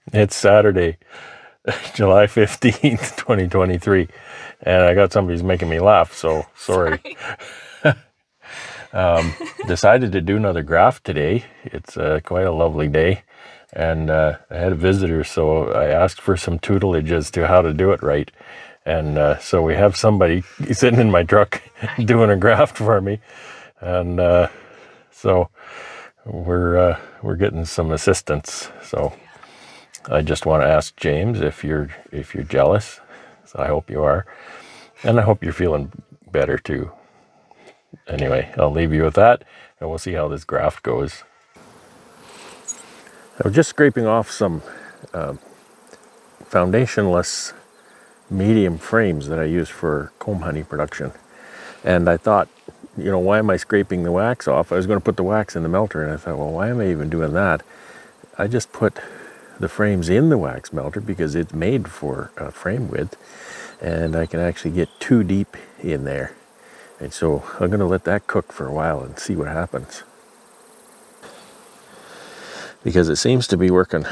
It's Saturday, July 15th, 2023, and I got somebody who's making me laugh, so sorry. Decided to do another graft today. It's quite a lovely day, and I had a visitor, so I asked for some tutelage as to how to do it right. And so we have somebody sitting in my truck doing a graft for me, and so we're getting some assistance. So I just want to ask James if you're jealous. So I hope you are, and I hope you're feeling better too. Anyway, I'll leave you with that, and we'll see how this graft goes. I was just scraping off some foundationless medium frames that I use for comb honey production, and I thought, you know, why am I scraping the wax off? I was going to put the wax in the melter, and I thought, well, why am I even doing that? I just put the frames in the wax melter because it's made for frame width, and I can actually get 2 deep in there. And so I'm going to let that cook for a while and see what happens, because it seems to be working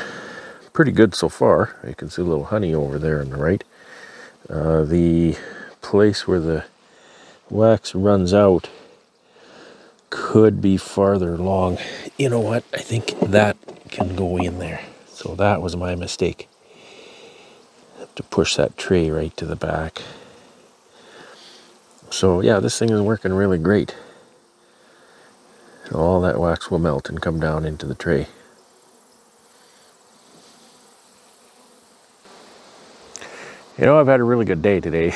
pretty good so far. You can see a little honey over there on the right. The place where the wax runs out could be farther along. You know what? I think that can go in there. So that was my mistake. I have to push that tray right to the back. So yeah, this thing is working really great. All that wax will melt and come down into the tray. You know, I've had a really good day today.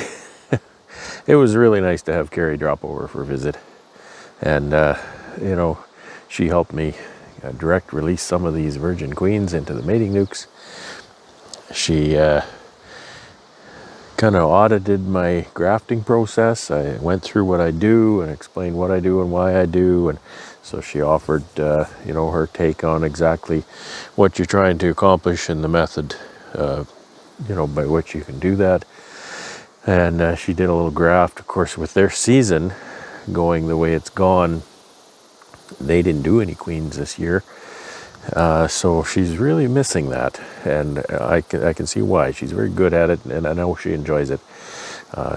It was really nice to have Carrie drop over for a visit. And, you know, she helped me direct release some of these virgin queens into the mating nukes. She kind of audited my grafting process. I went through what I do and explained what I do and why I do, and so she offered you know, her take on exactly what you're trying to accomplish and the method you know, by which you can do that. And she did a little graft. Of course, with their season going the way it's gone, they didn't do any queens this year. So she's really missing that, and I can see why. She's very good at it, and I know she enjoys it.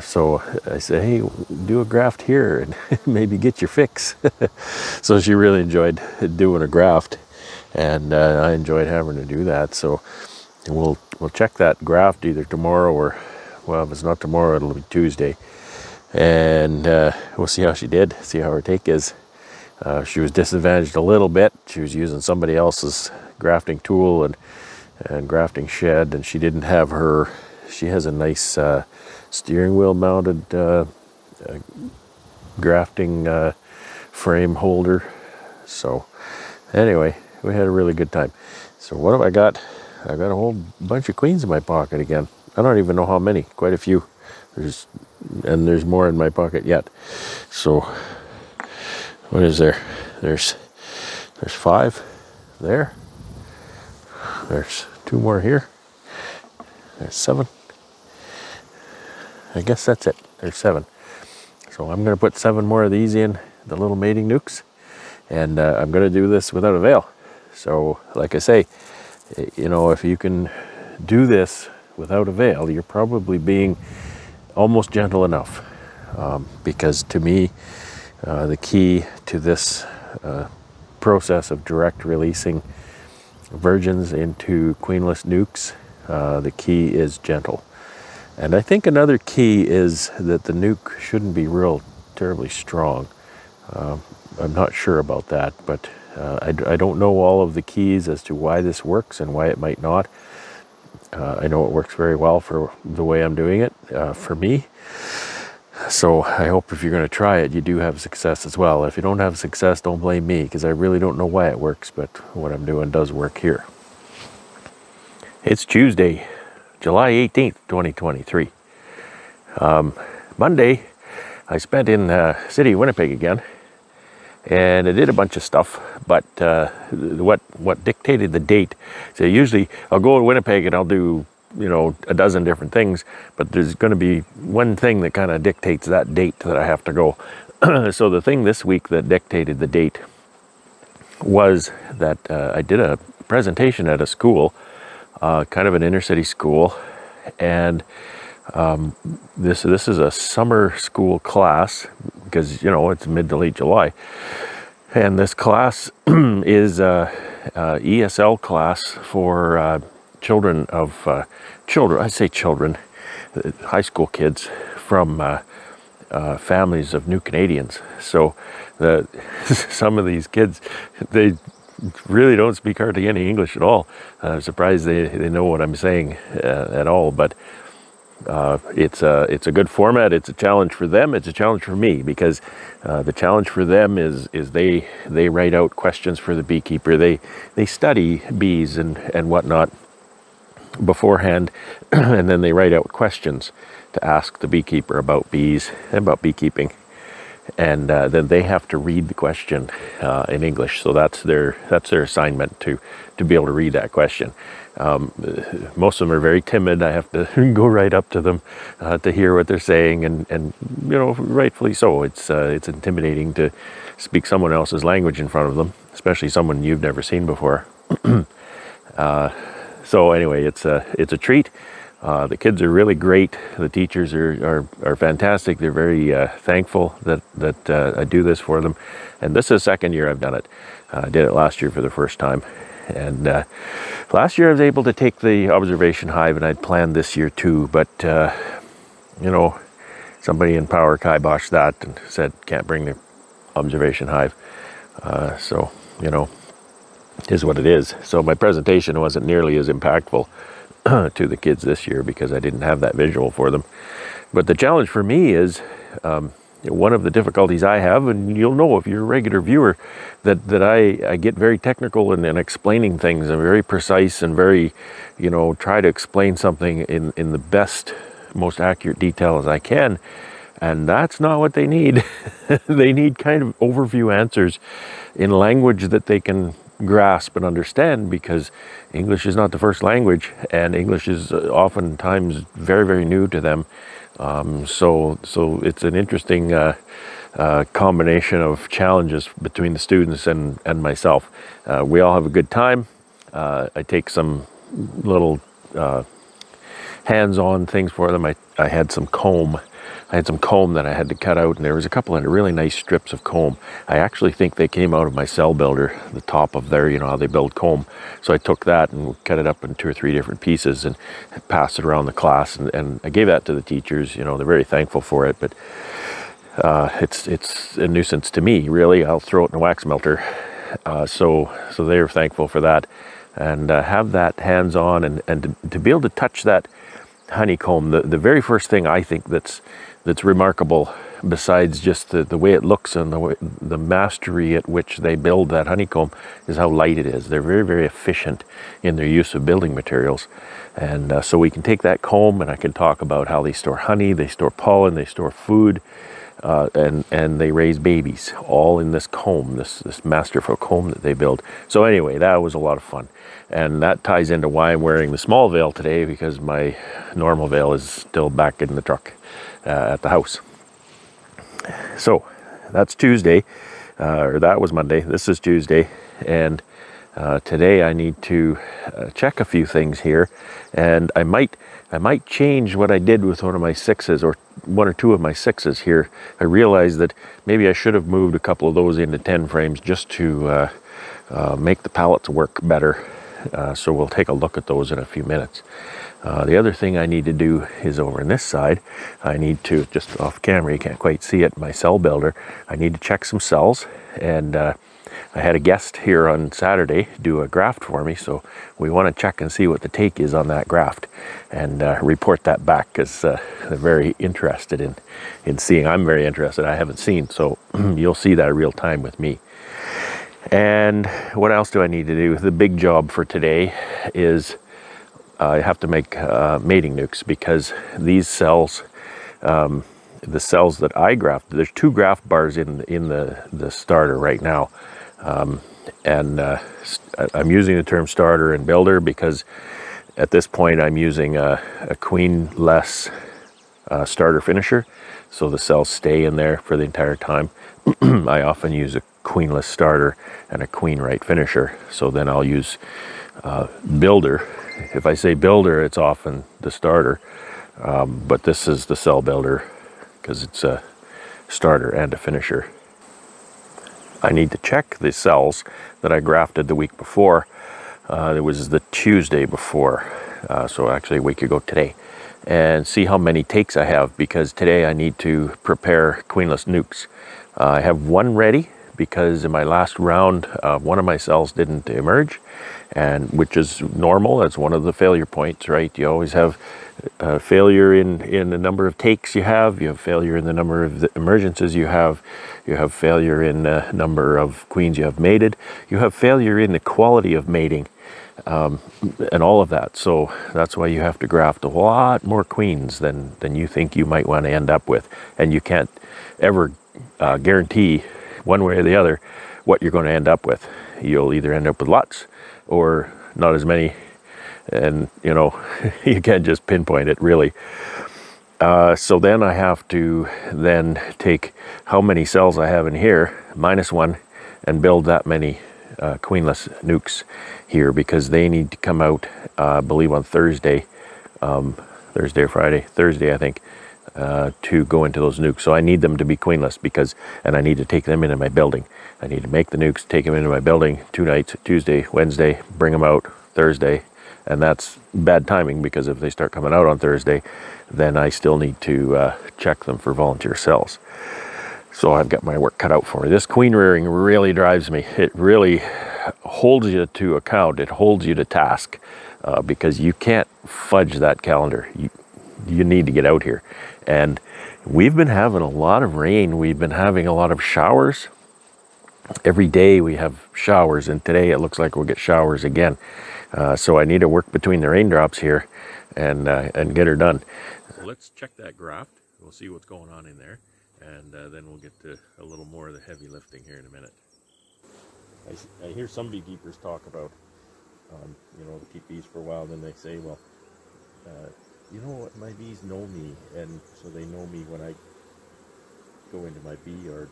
So I said, hey, do a graft here and maybe get your fix. So she really enjoyed doing a graft, and I enjoyed having her do that. So we'll check that graft either tomorrow or, well, if it's not tomorrow, it'll be Tuesday, and we'll see how she did, see how her take is. She was disadvantaged a little bit. She was using somebody else's grafting tool and grafting shed, and she didn't have her, she has a nice steering wheel mounted grafting frame holder. So anyway, we had a really good time. So what have I got? I got a whole bunch of queens in my pocket again. I don't even know how many, quite a few. There's more in my pocket yet. So what is there? There's 5 there. There's 2 more here. There's 7. I guess that's it. There's 7. So I'm going to put 7 more of these in the little mating nukes, and I'm going to do this without a veil. So like I say, you know, if you can do this without a veil, you're probably being almost gentle enough, because to me, the key to this process of direct releasing virgins into queenless nukes, the key is gentle. And I think another key is that the nuke shouldn't be real terribly strong. I'm not sure about that, but I don't know all of the keys as to why this works and why it might not. I know it works very well for the way I'm doing it, for me. So I hope if you're going to try it, you do have success as well. If you don't have success, don't blame me, because I really don't know why it works, but what I'm doing does work here. It's Tuesday, July 18th, 2023. Monday, I spent in city of Winnipeg again, and I did a bunch of stuff, but what dictated the date, so usually I'll go to Winnipeg and I'll do, you know, a dozen different things, but there's going to be one thing that kind of dictates that date that I have to go. So the thing this week that dictated the date was that I did a presentation at a school kind of an inner city school, and this is a summer school class because, you know, it's mid to late July, and this class is a ESL class for children of children. I say children, high school kids from families of new Canadians. So some of these kids, they really don't speak hardly any English at all. I'm surprised they know what I'm saying at all, but it's a good format. It's a challenge for them. It's a challenge for me, because the challenge for them is they write out questions for the beekeeper. They study bees and whatnot beforehand, and then they write out questions to ask the beekeeper about bees and about beekeeping, and then they have to read the question in English. So that's their assignment, to be able to read that question. Most of them are very timid. I have to go right up to them to hear what they're saying, and you know, rightfully so. It's intimidating to speak someone else's language in front of them, especially someone you've never seen before. So anyway, it's a treat. The kids are really great. The teachers are fantastic. They're very thankful that I do this for them. And this is the second year I've done it. I did it last year for the first time. And last year I was able to take the observation hive, and I'd planned this year too. But, you know, somebody in power kiboshed that and said, can't bring the observation hive. So, you know, it is what it is. So my presentation wasn't nearly as impactful to the kids this year because I didn't have that visual for them. But the challenge for me is one of the difficulties I have, and you'll know if you're a regular viewer, that I get very technical in explaining things. I'm very precise and very, you know, try to explain something in the best, most accurate detail as I can. And that's not what they need. They need kind of overview answers in language that they can grasp and understand, because English is not the first language, and English is oftentimes very, very new to them. So it's an interesting combination of challenges between the students and myself. We all have a good time. I take some little hands-on things for them. I had some comb. I had some comb that I had to cut out, and there was a couple of really nice strips of comb. I actually think they came out of my cell builder, the top of their, you know, how they build comb. So I took that and cut it up in 2 or 3 different pieces and passed it around the class, and I gave that to the teachers. You know, they're very thankful for it, but it's a nuisance to me, really. I'll throw it in a wax melter. So they're thankful for that, and have that hands-on, and to be able to touch that honeycomb. The very first thing I think that's remarkable, besides just the way it looks and the mastery at which they build that honeycomb, is how light it is. They're very, very efficient in their use of building materials. And so we can take that comb, and I can talk about how they store honey, they store pollen, they store food, and they raise babies, all in this comb, this masterful comb that they build. So anyway, that was a lot of fun. And that ties into why I'm wearing the small veil today, because my normal veil is still back in the truck at the house. So that's Tuesday, or that was Monday. This is Tuesday, and today I need to check a few things here, and I might change what I did with one of my 6s, or 1 or 2 of my 6s here. I realized that maybe I should have moved a couple of those into 10 frames just to make the pallets work better. So we'll take a look at those in a few minutes. The other thing I need to do is over on this side. I need to, just off camera, you can't quite see it, my cell builder, I need to check some cells, and I had a guest here on Saturday do a graft for me, so we want to check and see what the take is on that graft, and report that back, because they're very interested in seeing. I'm very interested. I haven't seen, so you'll see that real time with me. And what else do I need to do? The big job for today is I have to make mating nukes, because these cells, the cells that I graft, there's 2 graft bars in the starter right now. And I'm using the term starter and builder because at this point I'm using a queen-less starter finisher, so the cells stay in there for the entire time. I often use a queenless starter and a queen right finisher, so then I'll use builder. If I say builder, it's often the starter, but this is the cell builder because it's a starter and a finisher. I need to check the cells that I grafted the week before. It was the Tuesday before, so actually a week ago today, and see how many takes I have, because today I need to prepare queenless nukes. I have one ready because in my last round, one of my cells didn't emerge, and which is normal. That's one of the failure points, right? You always have failure in the number of takes you have failure in the number of emergences you have failure in the number of queens you have mated, you have failure in the quality of mating, and all of that. So that's why you have to graft a lot more queens than you think you might want to end up with, and you can't ever guarantee one way or the other what you're going to end up with. You'll either end up with lots or not as many, and you know, you can't just pinpoint it really. So then I have to then take how many cells I have in here minus one and build that many queenless nukes here, because they need to come out, I believe on Thursday, Thursday or Friday, Thursday I think, to go into those nukes. So I need them to be queenless, because, and I need to take them into my building. I need to make the nukes, take them into my building 2 nights, Tuesday, Wednesday, bring them out Thursday. And that's bad timing, because if they start coming out on Thursday, then I still need to check them for volunteer cells. So I've got my work cut out for me. This queen rearing really drives me. It really holds you to account. It holds you to task, because you can't fudge that calendar. You need to get out here. And we've been having a lot of rain. We've been having a lot of showers. Every day we have showers, and today it looks like we'll get showers again. So I need to work between the raindrops here and get her done. Let's check that graft. We'll see what's going on in there, and then we'll get to a little more of the heavy lifting here in a minute. I hear some beekeepers talk about, you know, keep bees for a while, then they say, well, you know what, my bees know me, and so they know me when I go into my bee yard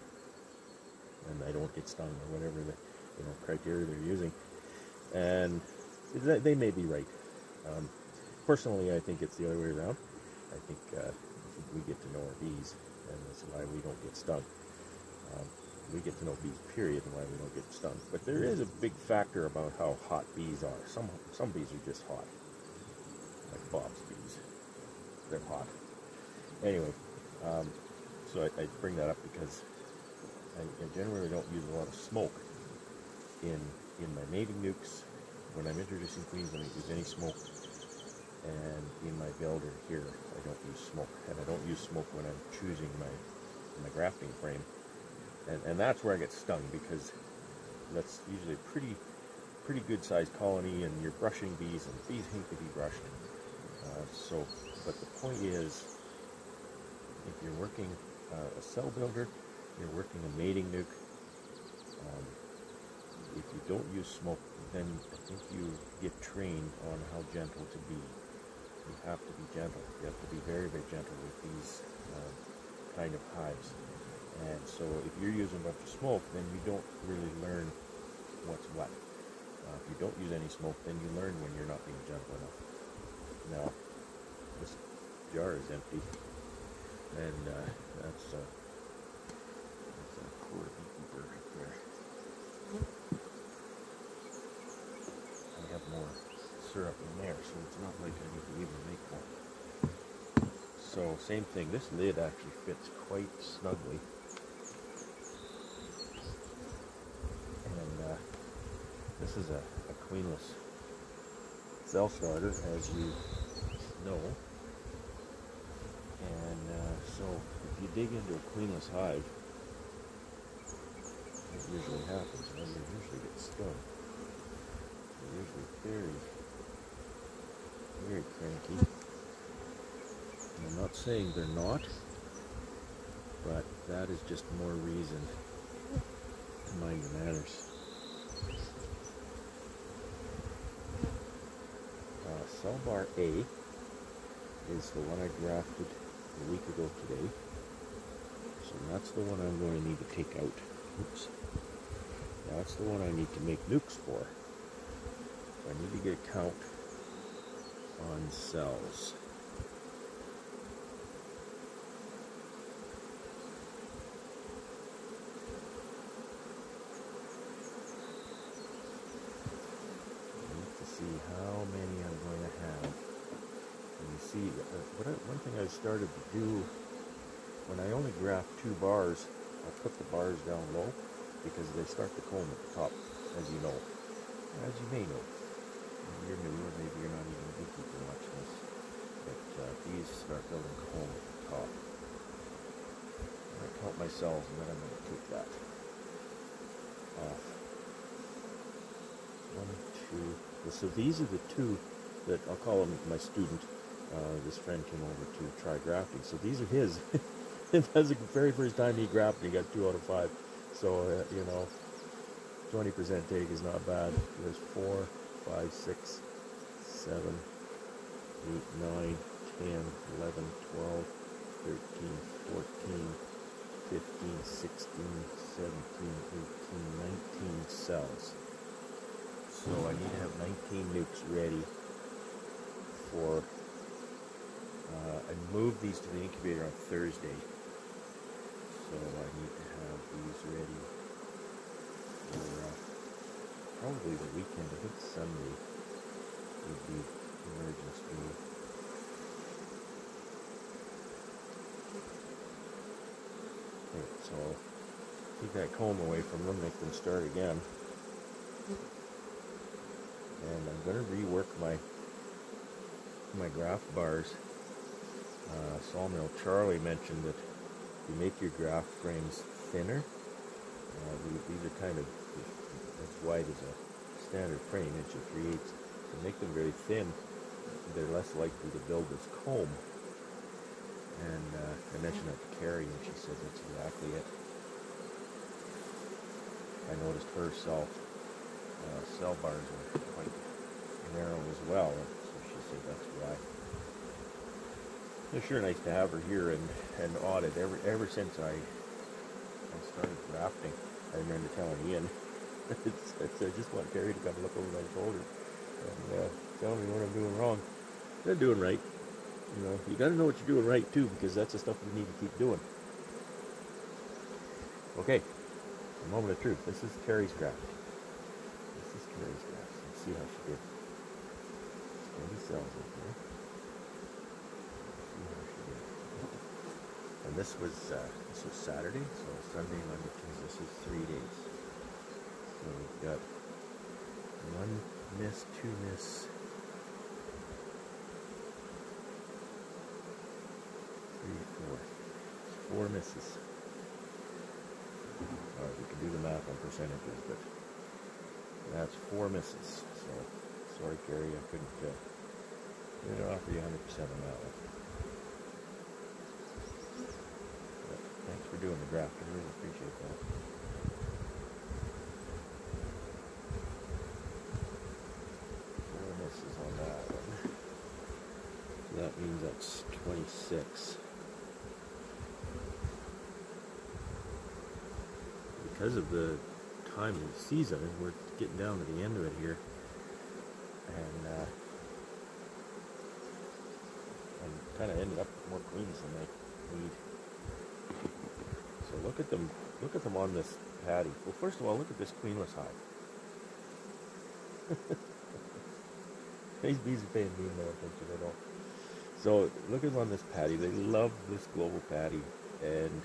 and I don't get stung, or whatever the criteria they're using. And they may be right. Personally, I think it's the other way around. I think we get to know our bees, and that's why we don't get stung. We get to know bees, period, and why we don't get stung. But there is a big factor about how hot bees are. Some bees are just hot, like Bob's bees. They're hot. Anyway, so I bring that up because I generally don't use a lot of smoke in my mating nukes. When I'm introducing queens, I don't use any smoke. And in my builder here, I don't use smoke. And I don't use smoke when I'm choosing my grafting frame. And that's where I get stung, because that's usually a pretty good sized colony, and you're brushing bees, and bees hate to be brushed. But the point is, if you're working a cell builder, you're working a mating nuke, if you don't use smoke, then I think you get trained on how gentle to be. You have to be gentle. You have to be very, very gentle with these kind of hives. And so if you're using a bunch of smoke, then you don't really learn what's what. If you don't use any smoke, then you learn when you're not being gentle enough. Now, this jar is empty, and that's a poor beekeeper right there. I have more syrup in there, so it's not like I need to even make more. So same thing, this lid actually fits quite snugly. And this is a queenless cell starter, as you know. And so if you dig into a queenless hive, what usually happens, well, you usually get stung. They're usually very, very cranky. And I'm not saying they're not, but that is just more reason to mind your manners. Cell bar A is the one I grafted a week ago today. So that's the one I'm going to need to take out. Oops. That's the one I need to make nukes for. I need to get a count on cells. I need to see how many I'm going to have. And you see, one thing I started to do, when I only graft 2 bars, I put the bars down low because they start to comb at the top, as you know. As you may know. Maybe you're new, or maybe you're not even a beekeeper watching this. But these start building comb at the top. I'm going to count my cells and then I'm going to take that off. 1, 2. So these are the 2 that I'll call him my student. This friend came over to try grafting. So these are his. That's the very first time he grafted. He got 2 out of 5. So, you know, 20% take is not bad. There's 4, 5, 6, 7, 8, 9, 10, 11, 12, 13, 14, 15, 16, 17, 18, 19 cells. So I need to have 19 nukes ready for, I moved these to the incubator on Thursday. So I need to have these ready for probably the weekend. I think Sunday would be emergence day. Okay, so take that comb away from them, make them start again. And I'm going to rework my graft bars. Sawmill Charlie mentioned that you make your graft frames thinner. These are kind of as wide as a standard frame, inch and 3/8. To make them very thin, they're less likely to build this comb. And I mentioned that to Carrie, and she said that's exactly it. I noticed her cell bars are quite narrow as well, so she said that's why. It's sure nice to have her here and audit. Ever since I started grafting, I remember telling Ian, I just want Carrie to come look over my shoulder and tell me what I'm doing wrong. They're doing right. You know, you got to know what you're doing right too, because that's the stuff you need to keep doing. Okay, the moment of truth. This is Carrie's graft. This is Carrie's graft. Let's see how she did. 20 cells in here. And this was Saturday, so Sunday, Monday, Tuesday. This is 3 days. So we've got 1 miss, 2 miss, 3, 4. 4 misses. All right, we can do the math on percentages, but that's 4 misses. So sorry, Carrie, I couldn't offer you 100% on that one. Thanks for doing the graft. I really appreciate that. Four misses on that one. So that means that's 26. Because of the time of the season, we're getting down to the end of it here. And I'm kind of ended up with more queens than I need. So look at them on this patty. Well, first of all, look at this queenless hive. These bees are paying me no attention at all. So look at them on this patty. They love this global patty, and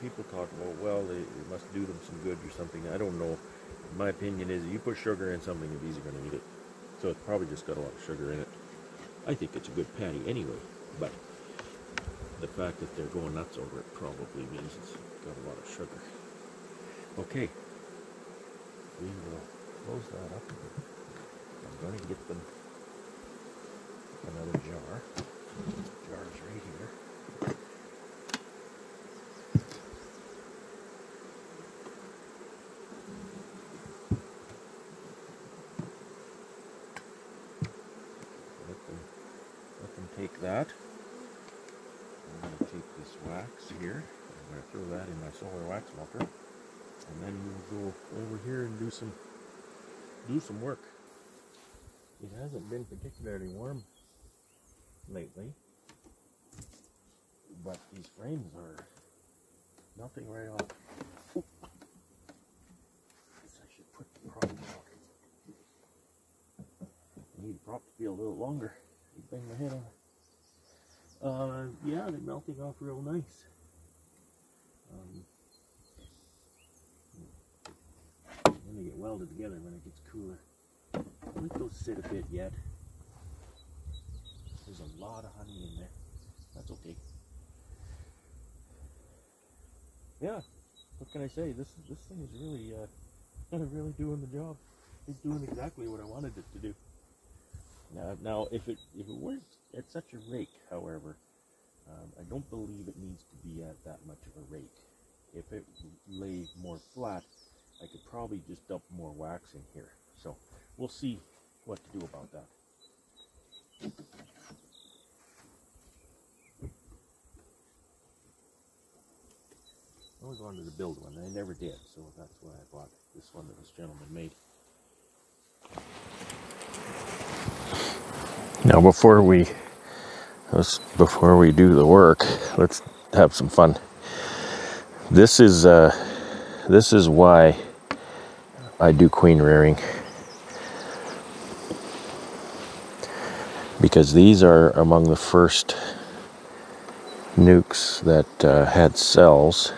people talk about, well, it must do them some good or something. I don't know. My opinion is, if you put sugar in something, the bees are going to eat it. So it's probably just got a lot of sugar in it. I think it's a good patty anyway, but the fact that they're going nuts over it probably means it's got a lot of sugar. Okay, we will close that up. I'm going to get them another jar. Jar's right here. Let them take that. I'm going to take this wax here. I'm going to throw that in my solar wax melter, and then we'll go over here and do some work. It hasn't been particularly warm lately, but these frames are melting right off. Ooh. Guess I should put the prop out. I need the prop to be a little longer. I bang my head on it. Yeah, they're melting off real nice. Then they get welded together when it gets cooler. I'll let those sit a bit yet. There's a lot of honey in there. That's okay. Yeah, what can I say? This thing is really really doing the job. It's doing exactly what I wanted it to do. Now if it weren't at such a rake, however, I don't believe it needs to be at that much of a rake. If it lay more flat, I could probably just dump more wax in here. So we'll see what to do about that. I always wanted to build one, and I never did, so that's why I bought this one that this gentleman made. Now before we do the work, let's have some fun. This is why I do queen rearing, because these are among the first nukes that had cells,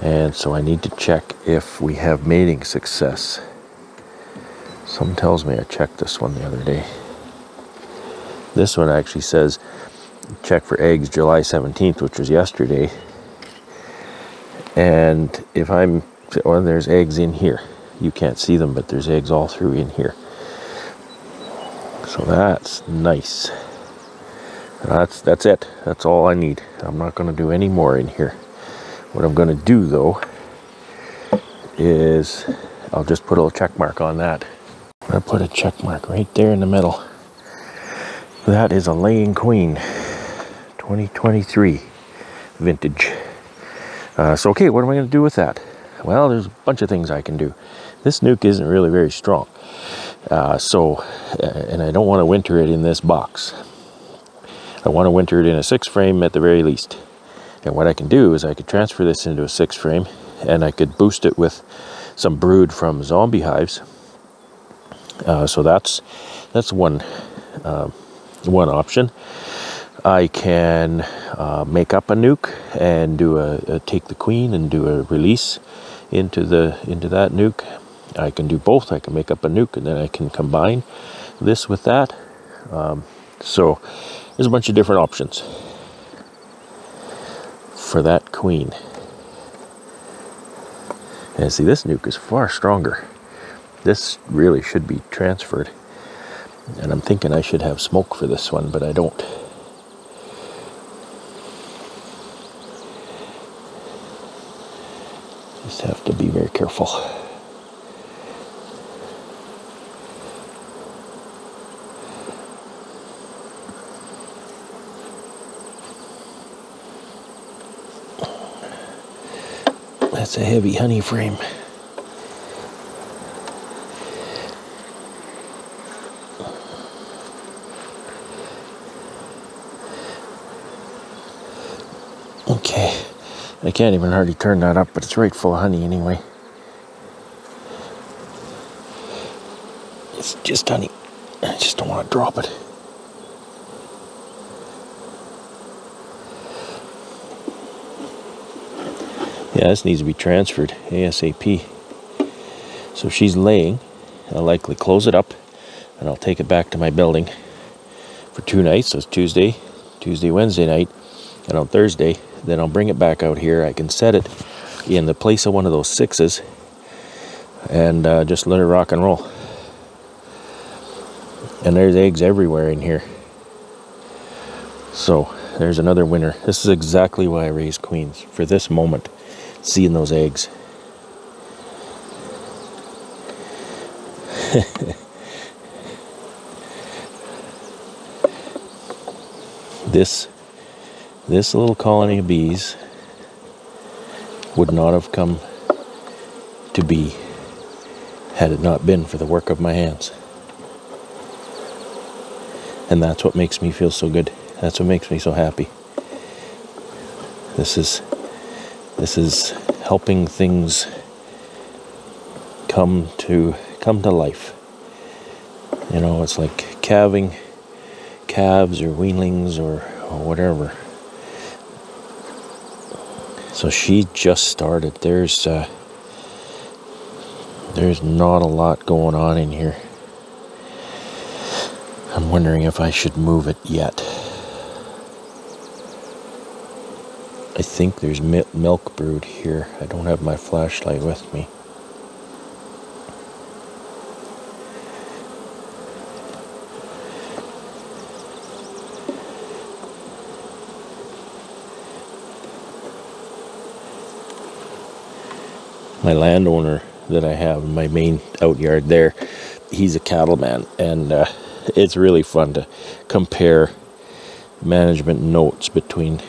and so I need to check if we have mating success. Something tells me I checked this one the other day. This one actually says check for eggs July 17th, which was yesterday. And there's eggs in here. You can't see them, but there's eggs all through in here. So that's nice. That's it. That's all I need. I'm not going to do any more in here. What I'm going to do though is I'll just put a little check mark on that. I'm going to put a check mark right there in the middle. That is a laying queen, 2023 vintage. So okay, what am I going to do with that? Well, there's a bunch of things I can do. This nuke isn't really very strong, and I don't want to winter it in this box. I want to winter it in a 6 frame at the very least. And what I can do is I could transfer this into a 6 frame, and I could boost it with some brood from zombie hives. So that's one option. I can make up a nuke and do take the queen and do a release into that nuke. I can do both. I can make up a nuke and then I can combine this with that. So there's a bunch of different options for that queen. And see, this nuke is far stronger. This really should be transferred. And I'm thinking I should have smoke for this one, but I don't. Just have to be very careful. That's a heavy honey frame. Okay, I can't even hardly turn that up, but it's right full of honey anyway. It's just honey. I just don't want to drop it. Yeah, this needs to be transferred ASAP. So she's laying. I'll likely close it up and I'll take it back to my building for 2 nights. So it's Tuesday, Wednesday night, and on Thursday, then I'll bring it back out here. I can set it in the place of one of those 6s and just let her rock and roll. And there's eggs everywhere in here. So there's another winner. This is exactly why I raise queens, for this moment. Seeing those eggs. This little colony of bees would not have come to be had it not been for the work of my hands. And that's what makes me feel so good. That's what makes me so happy. This is helping things come to life. You know, it's like calving calves or weanlings or whatever. So she just started. There's not a lot going on in here. I'm wondering if I should move it yet. I think there's milk brood here. I don't have my flashlight with me. My landowner that I have in my main outyard there, he's a cattleman, and it's really fun to compare management notes between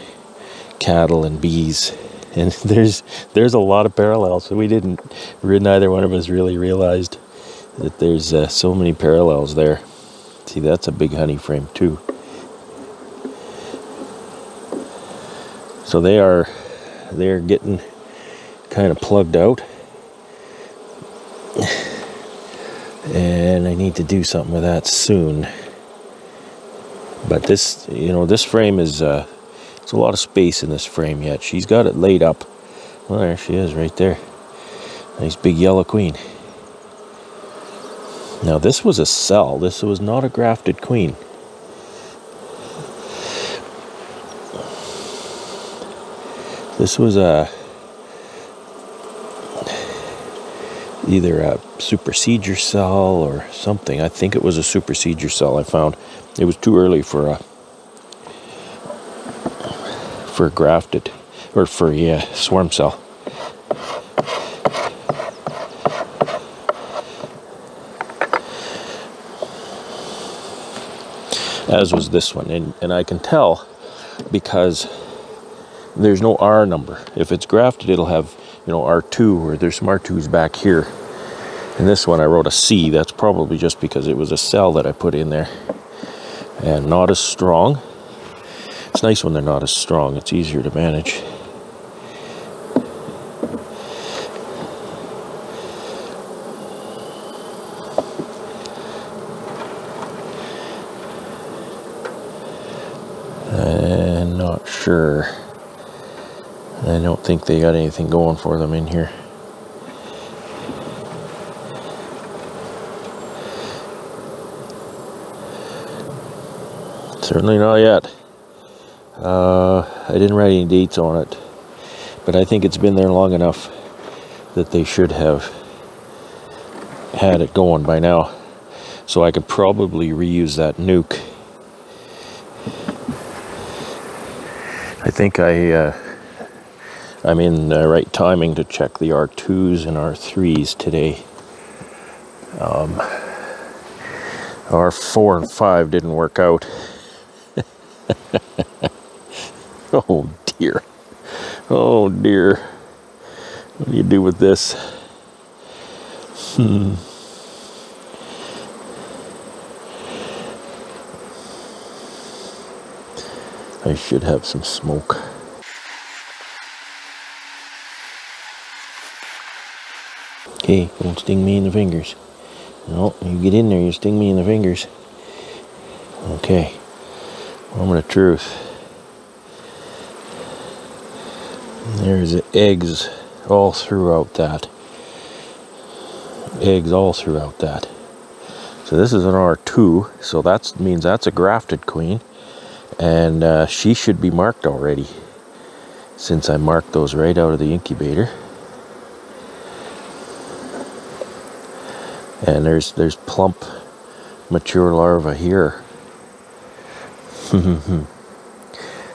cattle and bees, and there's a lot of parallels. Neither one of us really realized that there's so many parallels there. See, that's a big honey frame too. So they're getting kind of plugged out, and I need to do something with that soon. But this frame is it's a lot of space in this frame yet. She's got it laid up. Well, there she is right there. Nice big yellow queen. Now this was a cell. This was not a grafted queen. This was either a supersedure cell or something. I think it was a supersedure cell I found. It was too early for grafted, or for swarm cell. As was this one, and I can tell because there's no R number. If it's grafted, it'll have, R2, or there's some R2s back here. And this one I wrote a C. That's probably just because it was a cell that I put in there. And not as strong. It's nice when they're not as strong. It's easier to manage. I'm not sure. I don't think they got anything going for them in here. Certainly not yet. I didn't write any dates on it, but I think it's been there long enough that they should have had it going by now. So I could probably reuse that nuke. I think I'm in the right timing to check the R2s and R3s today. R4 and 5 didn't work out. Oh dear. Oh dear. What do you do with this? I should have some smoke. Okay, don't sting me in the fingers. No, you get in there, you sting me in the fingers. Okay, moment of truth. There's eggs all throughout that. Eggs all throughout that. So this is an R2, so that means that's a grafted queen. And she should be marked already, since I marked those right out of the incubator. And there's plump mature larvae here.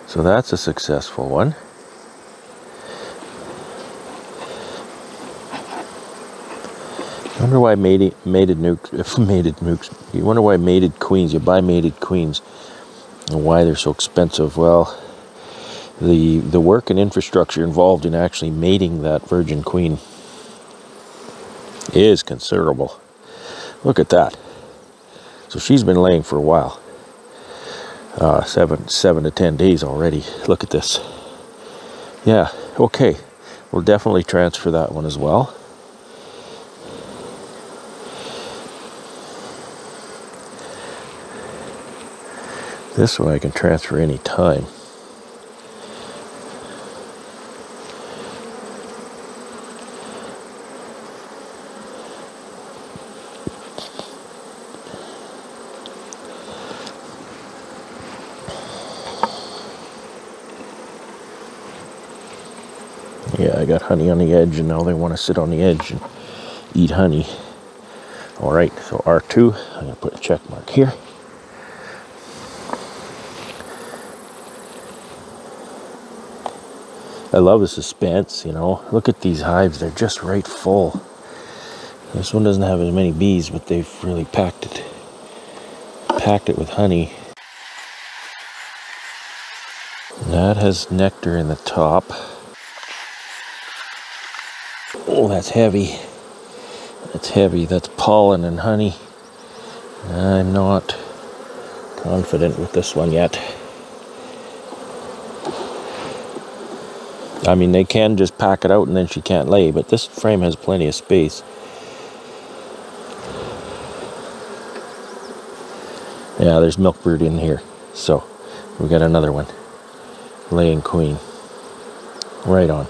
So that's a successful one. I wonder why mated nukes. You wonder why mated queens. You buy mated queens, and why they're so expensive. Well, the work and infrastructure involved in actually mating that virgin queen is considerable. Look at that. So she's been laying for a while. 7 to 10 days already. Look at this. Yeah, okay. We'll definitely transfer that one as well. This one I can transfer any time. Yeah, I got honey on the edge, and now they want to sit on the edge and eat honey. All right, so R2, I'm going to put a check mark here. I love the suspense, you know. Look at these hives, they're just right full. This one doesn't have as many bees, but they've really packed it with honey. That has nectar in the top. Oh, that's heavy. That's heavy. That's pollen and honey. I'm not confident with this one yet. I mean, they can just pack it out and then she can't lay, but this frame has plenty of space. Yeah, there's milk brood in here. So, we got another one. Laying queen. Right on.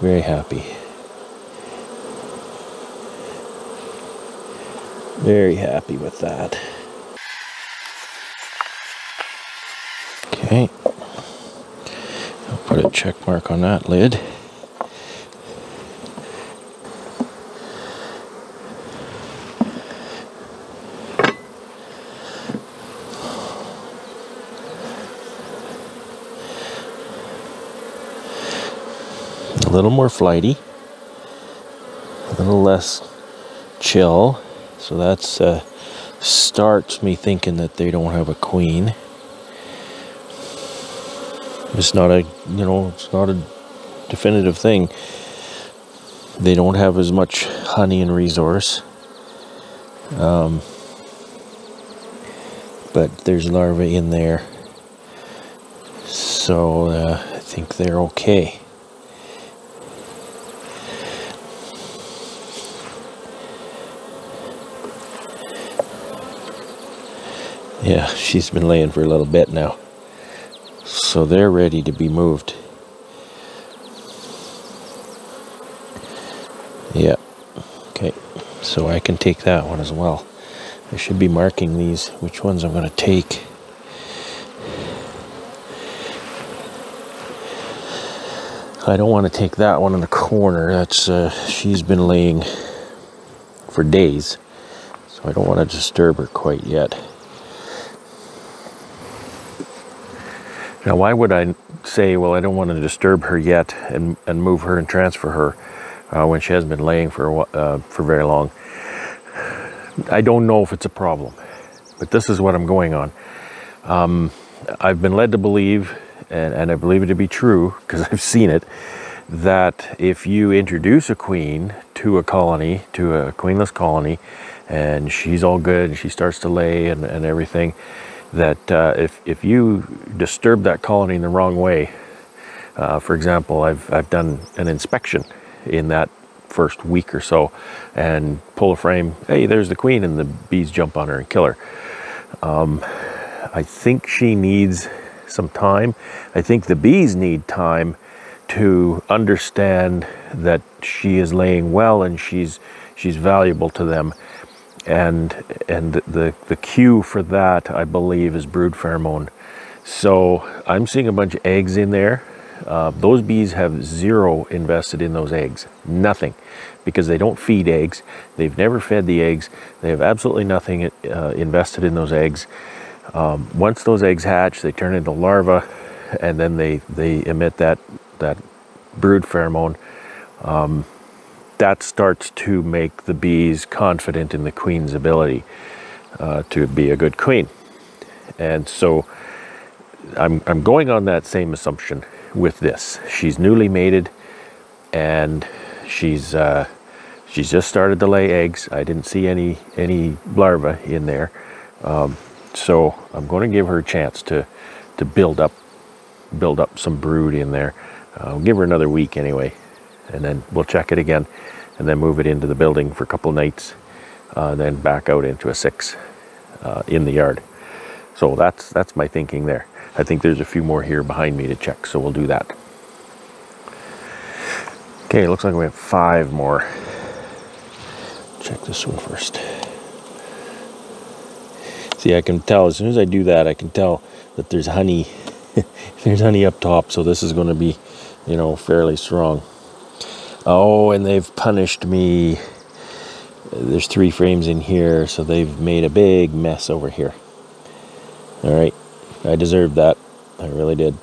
Very happy. Very happy with that. Okay. I'll put a check mark on that lid. A little more flighty. A little less chill. So that's starts me thinking that they don't have a queen. It's not a, you know, it's not a definitive thing. They don't have as much honey and resource. But there's larvae in there. So I think they're okay. Yeah, she's been laying for a little bit now. So they're ready to be moved. Yeah. Okay. So I can take that one as well. I should be marking these, which ones I'm going to take. I don't want to take that one in the corner. That's she's been laying for days. So I don't want to disturb her quite yet. Now, why would I say, well, I don't want to disturb her yet and move her and transfer her when she hasn't been laying for very long? I don't know if it's a problem, but this is what I'm going on. I've been led to believe, and I believe it to be true, because I've seen it, that if you introduce a queen to a colony, to a queenless colony, and she's all good, and she starts to lay and everything, that if you disturb that colony in the wrong way, for example, I've done an inspection in that first week or so and pull a frame, hey, there's the queen, and the bees jump on her and kill her. I think she needs some time. I think the bees need time to understand that she is laying well and she's valuable to them. And the cue for that, I believe, is brood pheromone. So I'm seeing a bunch of eggs in there. Those bees have zero invested in those eggs. Nothing. Because they don't feed eggs. They've never fed the eggs. They have absolutely nothing invested in those eggs. Once those eggs hatch, they turn into larvae, and then they emit that brood pheromone. That starts to make the bees confident in the queen's ability to be a good queen. And so I'm going on that same assumption with this. She's newly mated, and she's just started to lay eggs. I didn't see any larvae in there. So I'm going to give her a chance to build up some brood in there. I'll give her another week anyway, and then we'll check it again, and then move it into the building for a couple of nights, then back out into a 6 in the yard. So that's my thinking there. I think there's a few more here behind me to check, so we'll do that. Okay, it looks like we have 5 more. Check this one first. See, I can tell as soon as I do that, I can tell that there's honey. There's honey up top, so this is going to be, you know, fairly strong. Oh, and they've punished me. There's 3 frames in here, so they've made a big mess over here. All right, I deserved that. I really did.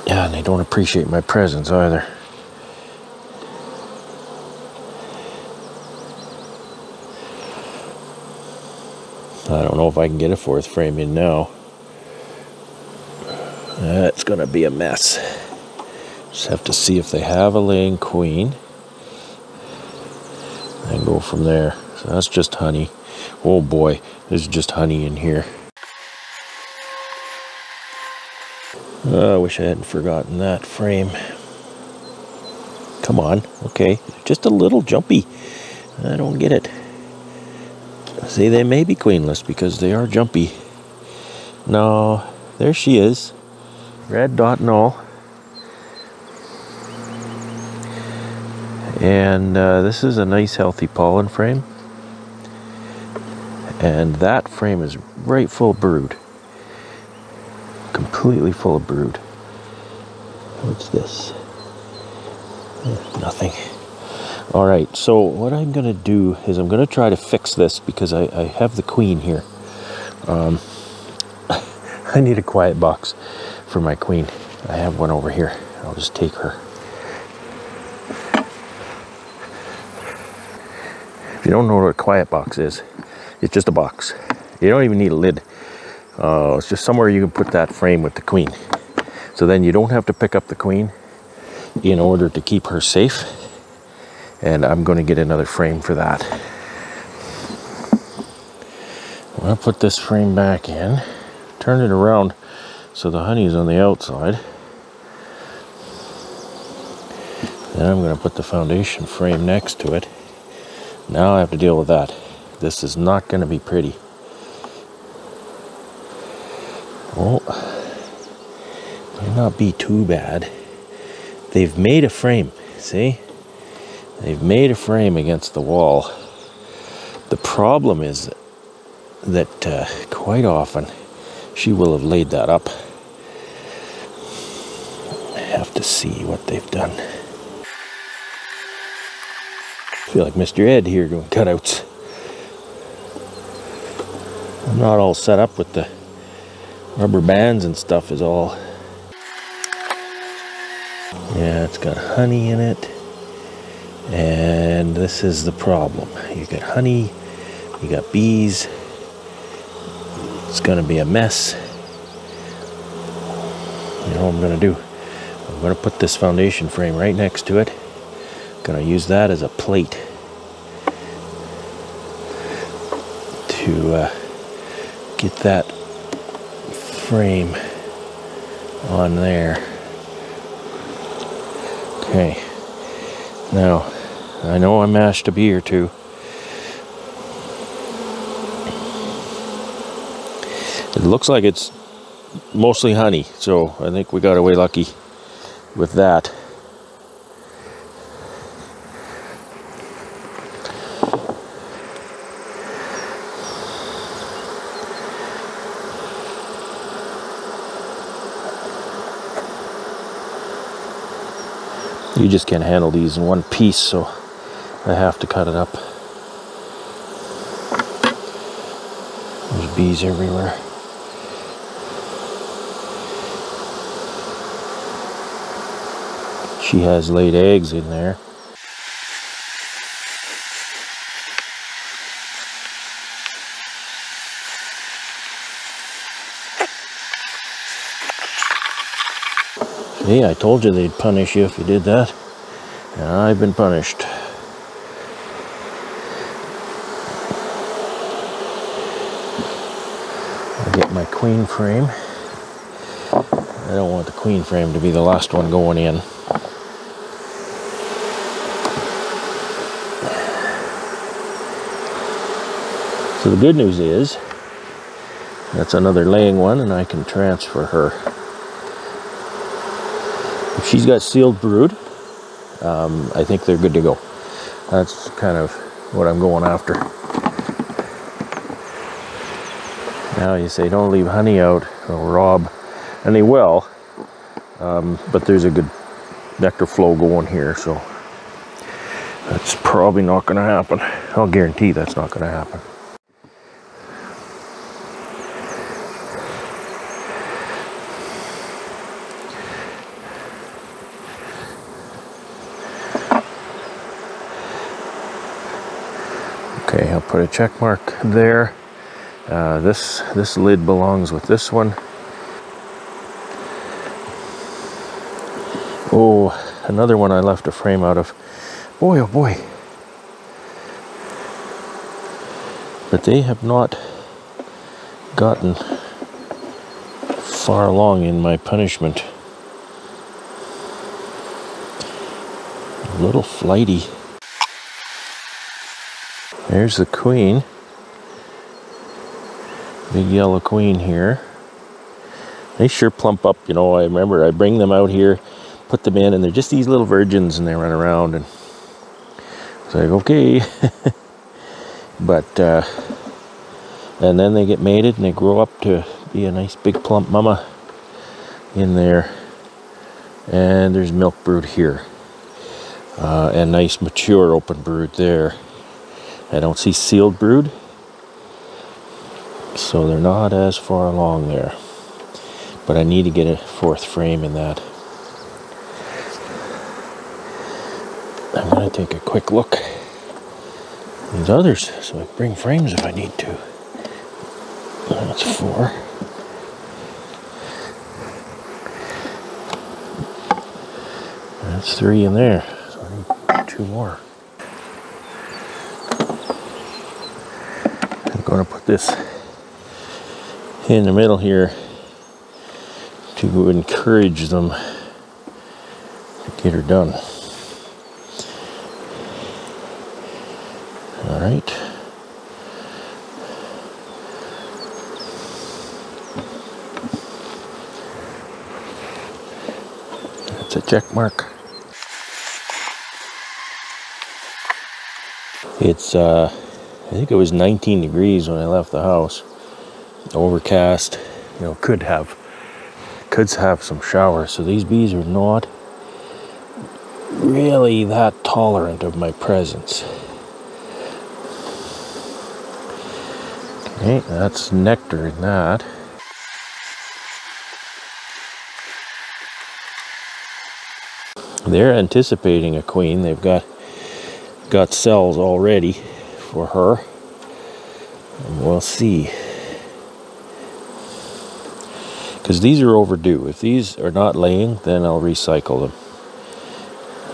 Yeah, and they don't appreciate my presence either. I don't know if I can get a 4th frame in now. It's gonna be a mess. Just have to see if they have a laying queen and go from there. So that's just honey. Oh boy, there's just honey in here. I wish I hadn't forgotten that frame. Come on, okay, just a little jumpy. I don't get it. See, they may be queenless because they are jumpy. No, there she is. Red dot and all. And this is a nice healthy pollen frame. And that frame is right full of brood. Completely full of brood. What's this? Nothing. All right, so what I'm going to do is I'm going to try to fix this because I have the queen here. I need a quiet box for my queen. I have one over here. I'll just take her. If you don't know what a quiet box is, it's just a box. You don't even need a lid. It's just somewhere you can put that frame with the queen. So then you don't have to pick up the queen in order to keep her safe. And I'm going to get another frame for that. I'm going to put this frame back in, turn it around so the honey is on the outside. Then I'm going to put the foundation frame next to it. Now I have to deal with that. This is not going to be pretty. Well, might not be too bad. They've made a frame, see? They've made a frame against the wall. The problem is that quite often she will have laid that up. I have to see what they've done. I feel like Mr. Ed here doing cutouts. I'm not all set up with the rubber bands and stuff is all. Yeah, it's got honey in it. And this is the problem. You got honey, you got bees. It's gonna be a mess. You know what I'm gonna do? I'm gonna put this foundation frame right next to it. Gonna use that as a plate to get that frame on there. Okay. Now, I know I mashed a bee or two. It looks like it's mostly honey, so I think we got away lucky with that. You just can't handle these in one piece, so I have to cut it up. There's bees everywhere. She has laid eggs in there. See, I told you they'd punish you if you did that. And I've been punished. Get my queen frame. I don't want the queen frame to be the last one going in. So the good news is, that's another laying one, and I can transfer her. If she's got sealed brood, I think they're good to go. That's kind of what I'm going after. Now you say don't leave honey out, it'll rob, and they will, but there's a good nectar flow going here, so that's probably not going to happen. I'll guarantee that's not going to happen. Okay, I'll put a check mark there. This lid belongs with this one. Oh, another one I left a frame out of. Boy, oh boy. But they have not gotten far along in my punishment. A little flighty. There's the queen. Big yellow queen here. They sure plump up, you know. I remember I bring them out here, put them in, and they're just these little virgins, and they run around, and it's like, okay. But and then they get mated and they grow up to be a nice big plump mama in there. And there's milk brood here, and nice mature open brood there. I don't see sealed brood, so they're not as far along there. But I need to get a fourth frame in that. I'm going to take a quick look at these others, so I can bring frames if I need to. That's 4. That's 3 in there, so I need 2 more. I'm going to put this in the middle here to encourage them to get her done. All right. That's a check mark. It's I think it was 19 degrees when I left the house. Overcast, you know, could have some showers. So these bees are not really that tolerant of my presence. Okay, that's nectar in that. They're anticipating a queen. They've got cells already for her. And we'll see. Because these are overdue. If these are not laying, then I'll recycle them.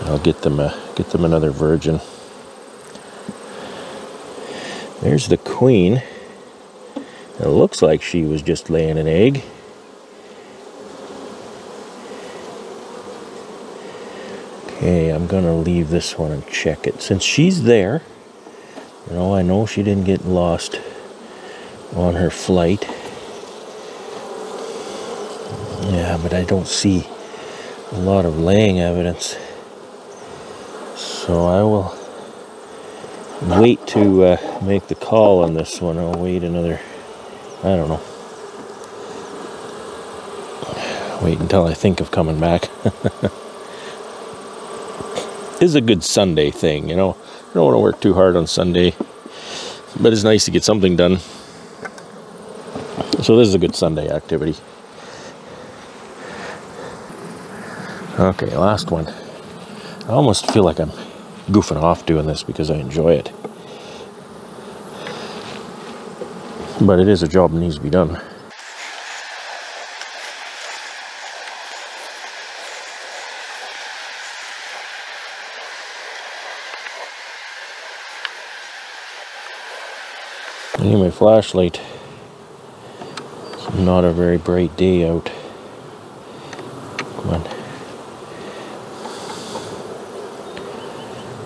I'll get them another virgin. There's the queen. It looks like she was just laying an egg. Okay, I'm gonna leave this one and check it. Since she's there, you know, I know she didn't get lost on her flight. Yeah, but I don't see a lot of laying evidence. So I will wait to make the call on this one. I'll wait another, I don't know. Wait until I think of coming back. This is a good Sunday thing, you know. I don't want to work too hard on Sunday, but it's nice to get something done. So this is a good Sunday activity. Okay, last one. I almost feel like I'm goofing off doing this because I enjoy it. But it is a job that needs to be done. I need my flashlight. not a very bright day out. Come on.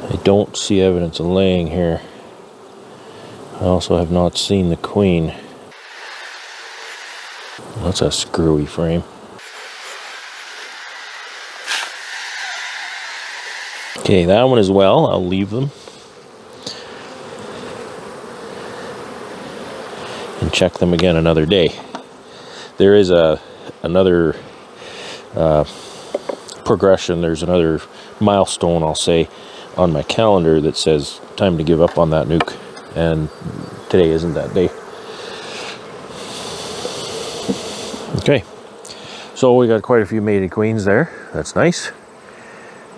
I don't see evidence of laying here. I also have not seen the queen. That's a screwy frame. Okay, that one as well. I'll leave them. And check them again another day. There is another progression. There's another milestone, I'll say, on my calendar that says time to give up on that nuke. And today isn't that day. Okay, so we got quite a few mated queens there. That's nice.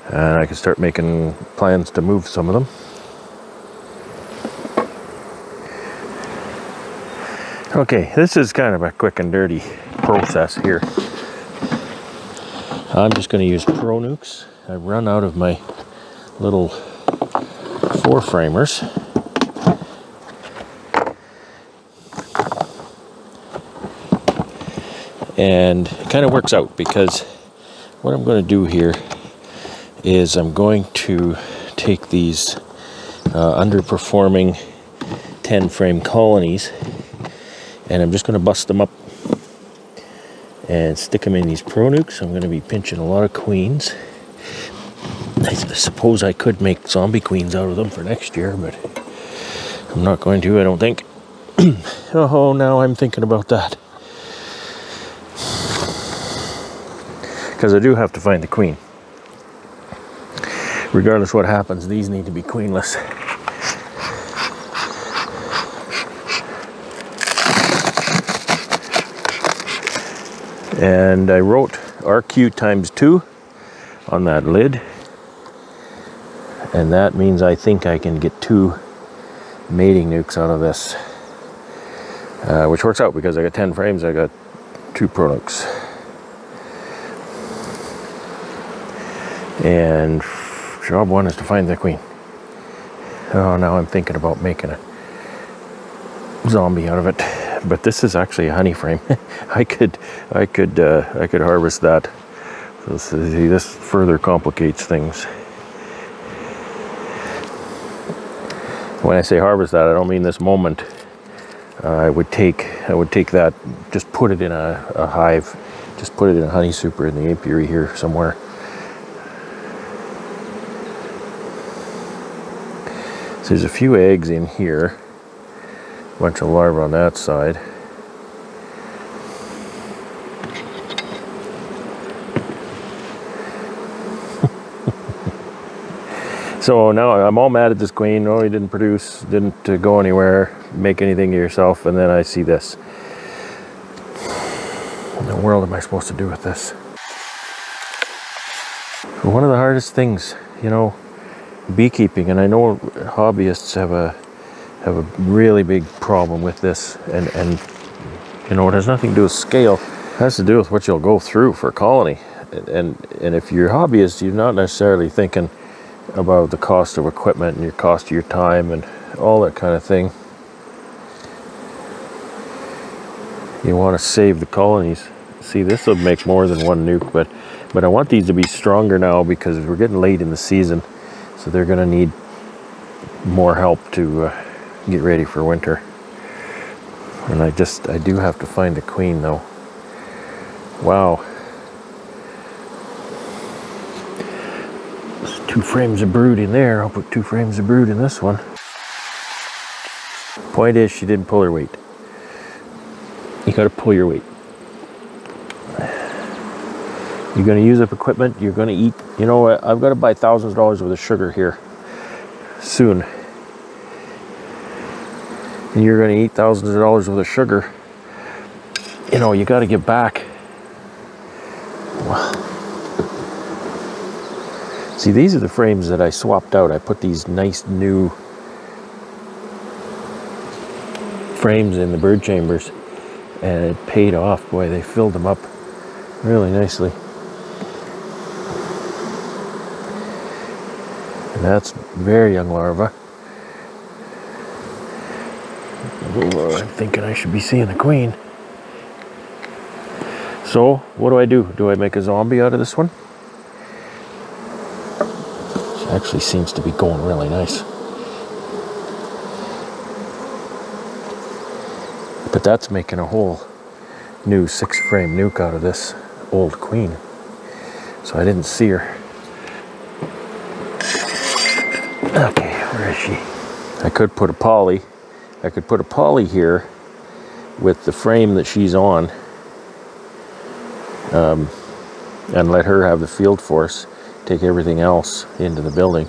And I can start making plans to move some of them. Okay, this is kind of a quick and dirty process here. I'm just going to use Pro Nukes. I've run out of my little 4-framers. And it kind of works out because what I'm going to do here is I'm going to take these underperforming 10-frame colonies and I'm just going to bust them up and stick them in these Pro Nukes. I'm going to be pinching a lot of queens. I suppose I could make zombie queens out of them for next year, but I'm not going to, I don't think. Oh, now I'm thinking about that. Because I do have to find the queen. Regardless what happens, these need to be queenless. And I wrote RQ times 2 on that lid. And that means I think I can get 2 mating nukes out of this. Which works out because I got 10 frames, I got 2 Pro Nukes. And job 1 is to find the queen. Oh, now I'm thinking about making a zombie out of it. But this is actually a honey frame. I could harvest that. So see, this further complicates things. When I say harvest that, I don't mean this moment. I would take that, just put it in a hive, just put it in a honey super in the apiary here somewhere. So there's a few eggs in here, a bunch of larvae on that side. So now I'm all mad at this queen. Oh, you didn't produce, didn't go anywhere, make anything of yourself, and then I see this. What in the world am I supposed to do with this? One of the hardest things, you know, beekeeping, and I know hobbyists have a really big problem with this, and you know, it has nothing to do with scale. It has to do with what you'll go through for a colony. And if you're a hobbyist, you're not necessarily thinking about the cost of equipment and your cost of your time and all that kind of thing. You want to save the colonies. See, this will make more than 1 nuke, but I want these to be stronger now because we're getting late in the season, so they're going to need more help to get ready for winter. And I do have to find the queen though. Wow. 2 frames of brood in there. I'll put 2 frames of brood in this one. Point is, she didn't pull her weight. You gotta pull your weight. You're gonna use up equipment, you're gonna eat. You know what, I've gotta buy thousands of dollars worth of sugar here soon. And you're gonna eat thousands of dollars worth of sugar. You know, you gotta give back. See, these are the frames that I swapped out. I put these nice new frames in the bird chambers, and it paid off. Boy, they filled them up really nicely. And that's very young larva. I'm thinking I should be seeing the queen. So what do? Do I make a zombie out of this one? She actually seems to be going really nice. But that's making a whole new 6-frame nuke out of this old queen. So I didn't see her. Okay, where is she? I could put a poly. I could put a poly here with the frame that she's on, and let her have the field force take everything else into the building.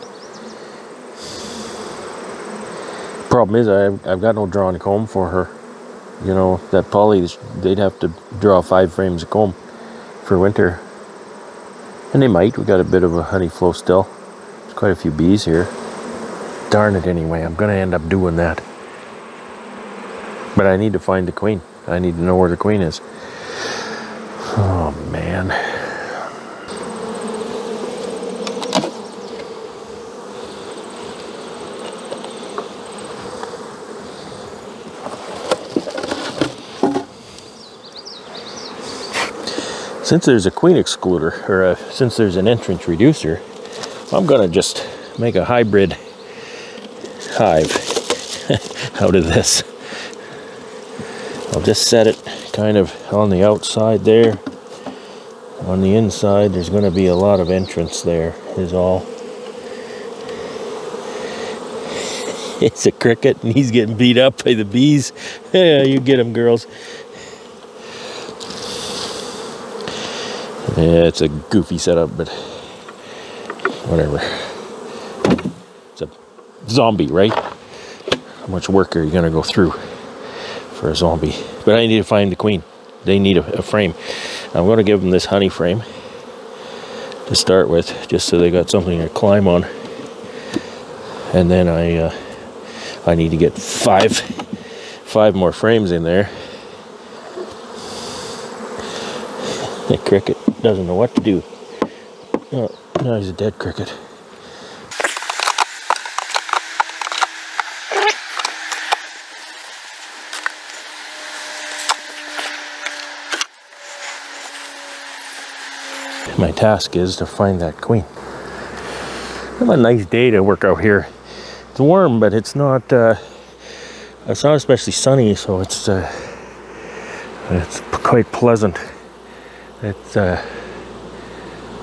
Problem is, I've got no drawn comb for her. You know, that poly, they'd have to draw 5 frames of comb for winter. And they might. We got a bit of a honey flow still. There's quite a few bees here. Darn it anyway, I'm going to end up doing that. But I need to find the queen. I need to know where the queen is. Oh, man. Since there's a queen excluder, or since there's an entrance reducer, I'm going to just make a hybrid hive out of this. I'll just set it kind of on the outside there. On the inside, there's going to be a lot of entrance there, is all. It's a cricket, and he's getting beat up by the bees. Yeah, you get him, girls. Yeah, it's a goofy setup, but whatever. It's a zombie, right? How much work are you going to go through for a zombie? But I need to find the queen. They need a frame. I'm going to give them this honey frame to start with, just so they got something to climb on. And then I need to get five more frames in there. The cricket doesn't know what to do. Oh, now he's a dead cricket. My task is to find that queen. Have a nice day to work out here. It's warm, but it's not especially sunny, so it's quite pleasant.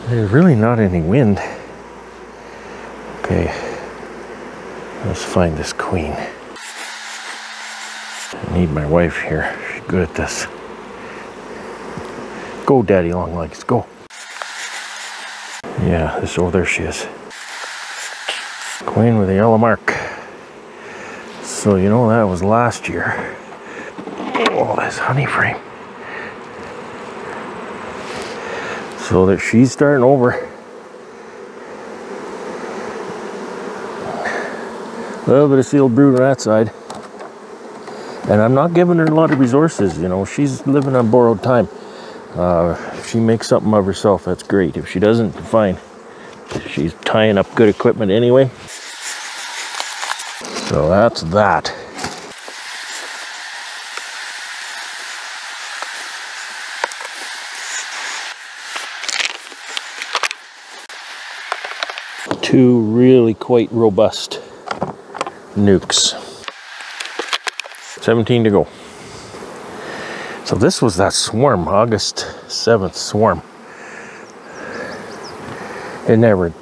There's really not any wind. Okay, let's find this queen. I need my wife here. She's good at this. Go, Daddy Longlegs, go. Yeah, there she is. Queen with a yellow mark. So you know that was last year. Oh, this honey frame. So that she's starting over. A little bit of sealed brood on that side. And I'm not giving her a lot of resources, you know, she's living on borrowed time. If she makes something of herself, that's great. If she doesn't, fine. She's tying up good equipment anyway. So that's that. Two really quite robust nukes. 17 to go. So this was that swarm, August 7th swarm. It never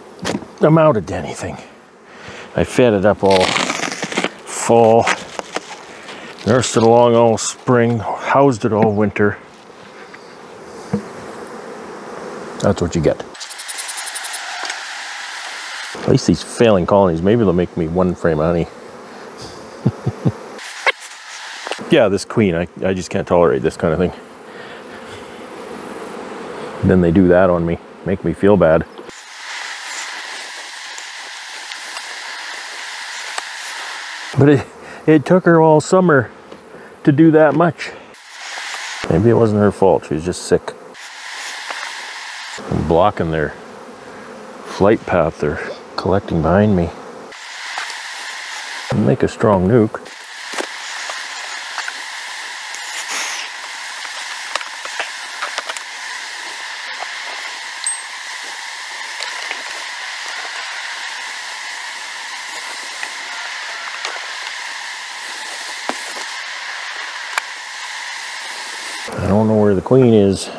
amounted to anything. I fed it up all fall, nursed it along all spring, housed it all winter. That's what you get. At least these failing colonies, maybe they'll make me 1 frame of honey. Yeah, this queen, I just can't tolerate this kind of thing. Then they do that on me, make me feel bad. But it took her all summer to do that much. Maybe it wasn't her fault, she was just sick. I'm blocking their flight path, they're collecting behind me. Make a strong nuke. I don't know where the queen is.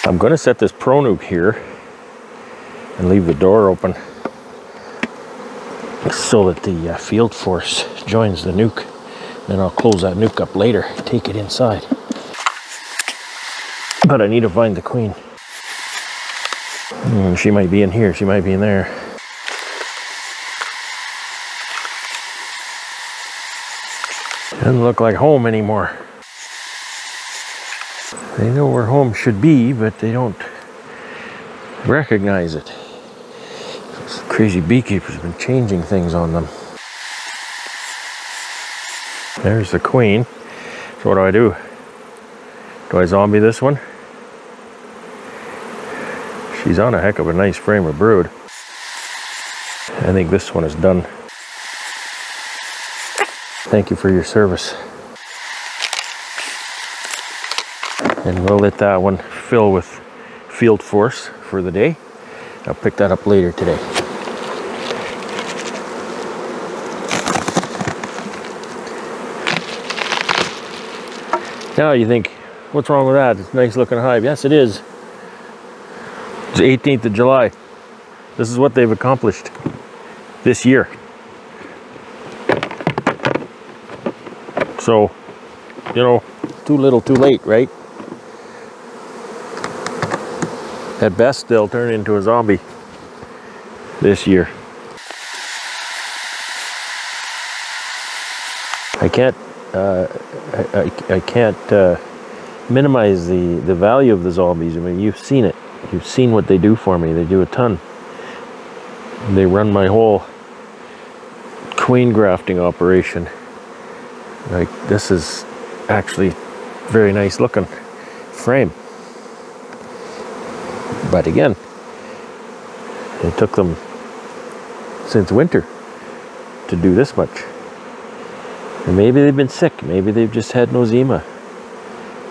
I'm going to set this pro nuke here and leave the door open so that the field force joins the nuke. Then I'll close that nuke up later, take it inside. But I need to find the queen. She might be in here, she might be in there. Doesn't look like home anymore. They know where home should be, but they don't recognize it. Those crazy beekeepers have been changing things on them. There's the queen. So what do? Do I zombie this one? She's on a heck of a nice frame of brood. I think this one is done. Thank you for your service. And we'll let that one fill with field force for the day. I'll pick that up later today. Now you think, what's wrong with that? It's a nice looking hive. Yes, it is. It's the 18th of July. This is what they've accomplished this year. So, you know, too little, too late, right? At best, they'll turn into a zombie this year. I can't minimize the value of the zombies. I mean, you've seen it. You've seen what they do for me. They do a ton. They run my whole queen grafting operation. Like, this is actually very nice looking frame. But again, it took them since winter to do this much. And maybe they've been sick. Maybe they've just had nosema.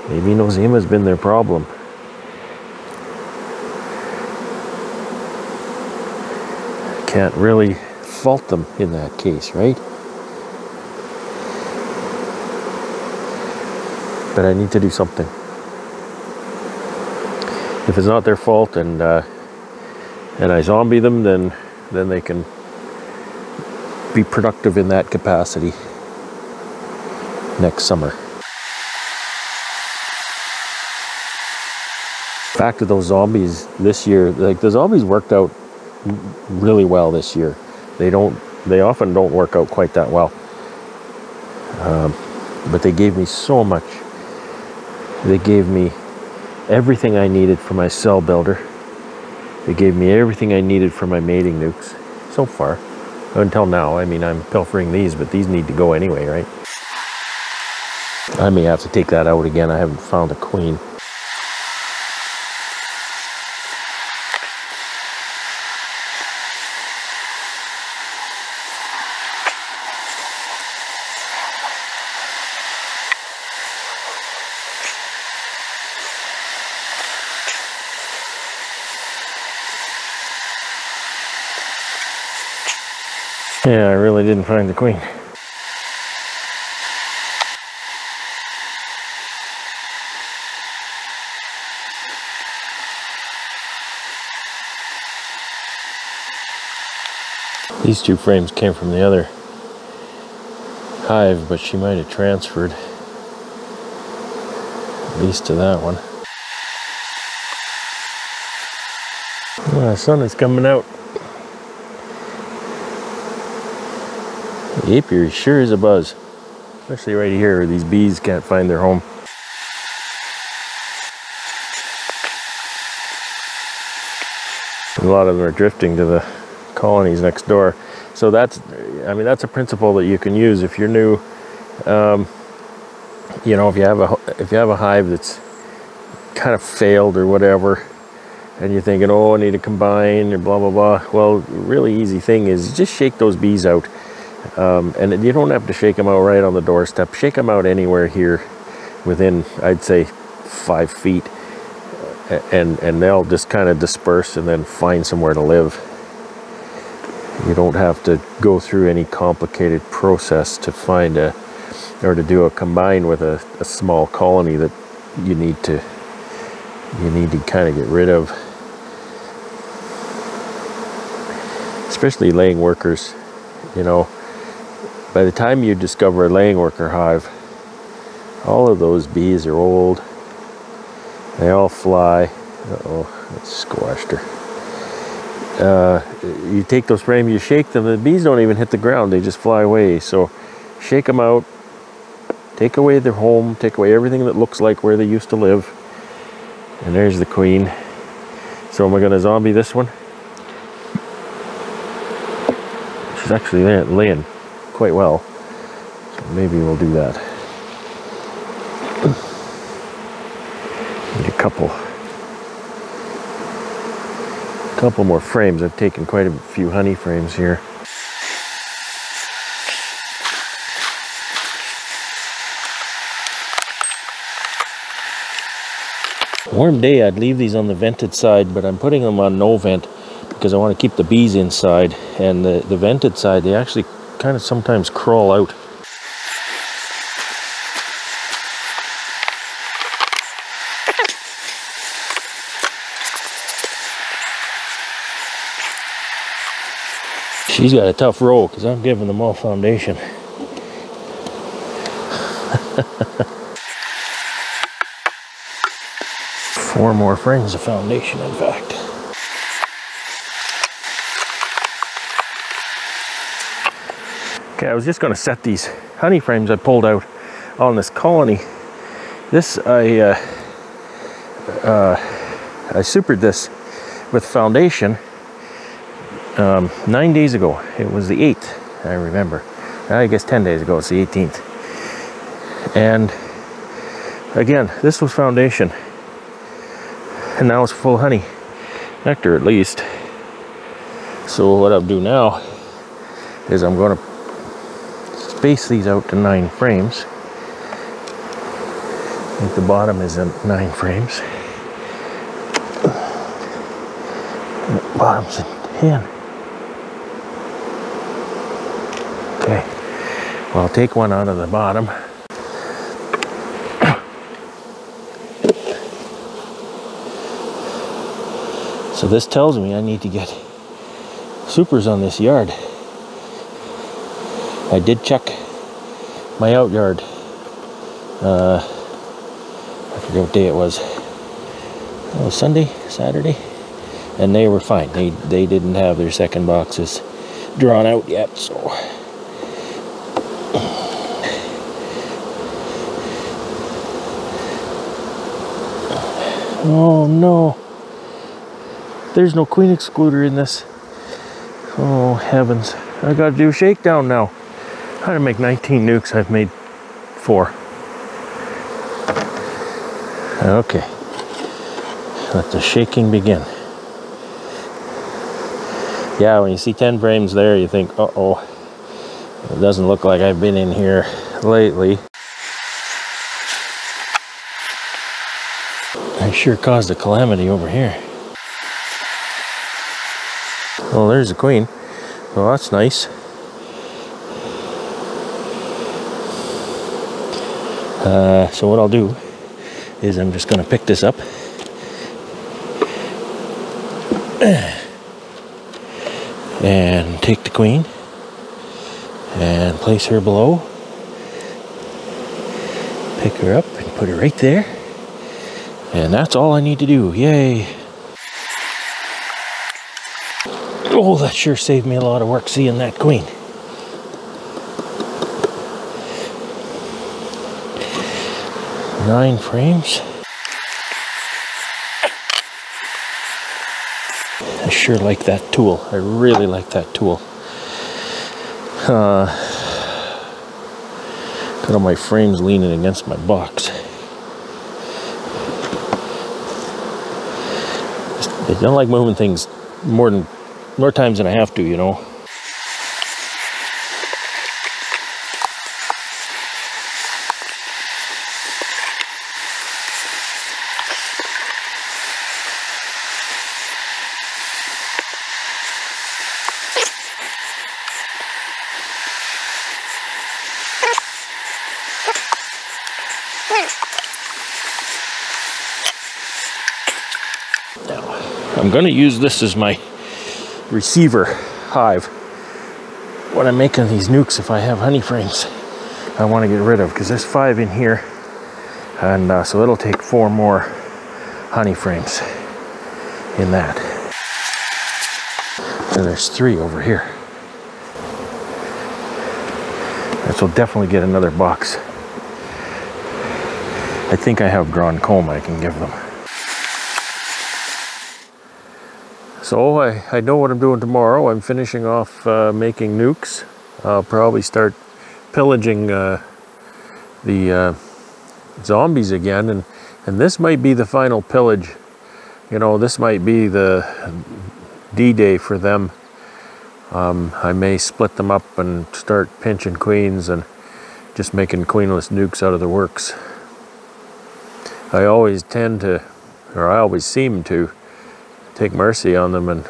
Maybe nosema's been their problem. Can't really fault them in that case, right? But I need to do something. If it's not their fault and I zombie them, then they can be productive in that capacity next summer. Back to those zombies this year, like the zombies worked out really well this year. They often don't work out quite that well. But they gave me so much. They gave me everything I needed for my cell builder. They gave me everything I needed for my mating nukes so far. Until now. I mean, I'm pilfering these, but these need to go anyway, right? I may have to take that out again. I haven't found a queen. Yeah, I really didn't find the queen. These two frames came from the other hive, but she might have transferred at least to that one. Oh, the sun is coming out. The apiary sure is a buzz, especially right here where these bees can't find their home. A lot of them are drifting to the colonies next door. So that's, I mean, that's a principle that you can use if you're new. You know, if you have a hive that's kind of failed or whatever, and you're thinking, oh, I need to combine or blah blah blah. Well, really easy thing is just shake those bees out. And you don't have to shake them out right on the doorstep. Shake them out anywhere here within, I'd say, 5 feet. And they'll just kind of disperse and then find somewhere to live. You don't have to go through any complicated process to find a or to do a combine with a small colony that you need to kind of get rid of, especially laying workers. You know, by the time you discover a laying worker hive, all of those bees are old. They all fly. Uh-oh, that squashed her. You take those frames, you shake them, the bees don't even hit the ground, they just fly away. So shake them out, take away their home, take away everything that looks like where they used to live. And there's the queen. So am I going to zombie this one? She's actually laying quite well, so maybe we'll do that. Need a couple more frames. I've taken quite a few honey frames here. Warm day, I'd leave these on the vented side, but I'm putting them on no vent because I want to keep the bees inside. And the vented side, they actually kind of sometimes crawl out. She's got a tough row because I'm giving them all foundation. Four more frames of foundation, in fact. Okay, I was just going to set these honey frames I pulled out on this colony. This, I supered this with foundation 9 days ago. It was the 8th, I remember. I guess 10 days ago, it's the 18th. And again, this was foundation. And now it's full of honey. Nectar, at least. So what I'll do now is I'm going to space these out to 9 frames. I think the bottom is in 9 frames. The bottom's in 10. Okay. Well, I'll take one out of the bottom. So this tells me I need to get supers on this yard. I did check my out yard. I forget what day it was. Oh, Sunday, Saturday, and they were fine. They didn't have their second boxes drawn out yet, so. Oh no. There's no queen excluder in this. Oh heavens. I gotta do a shakedown now. I had to make 19 nukes, I've made 4. Okay. Let the shaking begin. Yeah, when you see 10 frames there, you think, uh-oh. It doesn't look like I've been in here lately. I sure caused a calamity over here. Well, there's the queen. Well, that's nice. So what I'll do is I'm just going to pick this up. And take the queen and place her below. Pick her up and put her right there. And that's all I need to do. Yay! Oh, that sure saved me a lot of work seeing that queen. Nine frames. I sure like that tool. I really like that tool. Got all my frames leaning against my box. I don't like moving things more times than I have to, you know. I'm going to use this as my receiver hive when I'm making these nukes. If I have honey frames I want to get rid of, because there's 5 in here, and so it'll take 4 more honey frames in that. And there's 3 over here. This will definitely get another box. I think I have drawn comb I can give them. So I know what I'm doing tomorrow. I'm finishing off making nukes. I'll probably start pillaging the zombies again, and this might be the final pillage. You know, this might be the D-Day for them. I may split them up and start pinching queens and just making queenless nukes out of the works. I always tend to, or I always seem to, take mercy on them and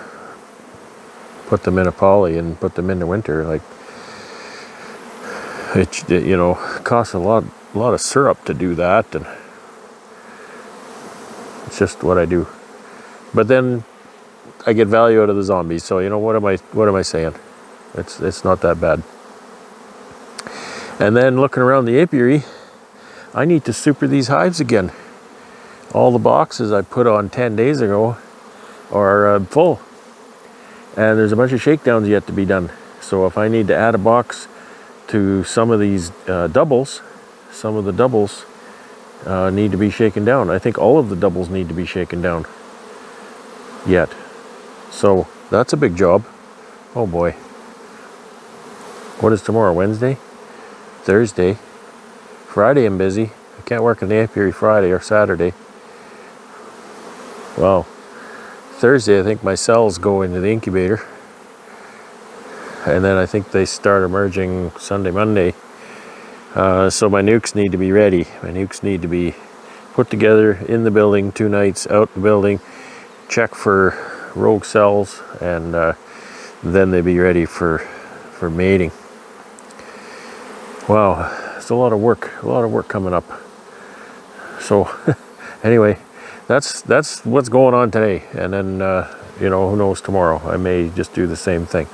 put them in a poly and put them in the winter. Like, it you know, costs a lot of syrup to do that, and it's just what I do. But then I get value out of the zombies, so you know, what am I saying? It's not that bad. And then looking around the apiary, I need to super these hives again. All the boxes I put on 10 days ago are full, and there's a bunch of shakedowns yet to be done. So if I need to add a box to some of these doubles, some of the doubles need to be shaken down. I think all of the doubles need to be shaken down yet. So that's a big job. Oh boy. What is tomorrow? Wednesday? Thursday? Friday I'm busy. I can't work in the apiary Friday or Saturday. Well, Thursday I think my cells go into the incubator, and then I think they start emerging Sunday, Monday. So my nukes need to be ready. My nukes need to be put together in the building, 2 nights out the building, check for rogue cells, and then they be ready for mating. Wow, it's a lot of work coming up. So anyway, that's what's going on today, and then you know, who knows tomorrow, I may just do the same thing.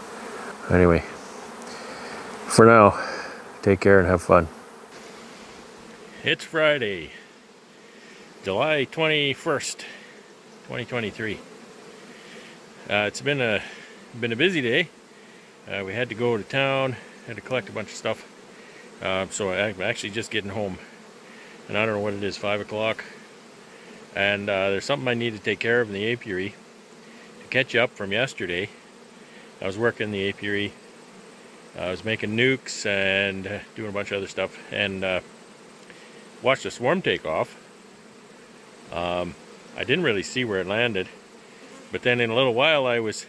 Anyway, for now, take care and have fun. It's Friday, July 21st, 2023. It's been a busy day. We had to go to town, had to collect a bunch of stuff. So I'm actually just getting home, and I don't know what it is, 5 o'clock. And there's something I need to take care of in the apiary to catch up from yesterday. I was working in the apiary. I was making nukes and doing a bunch of other stuff, and watched a swarm take off. I didn't really see where it landed, but then in a little while I was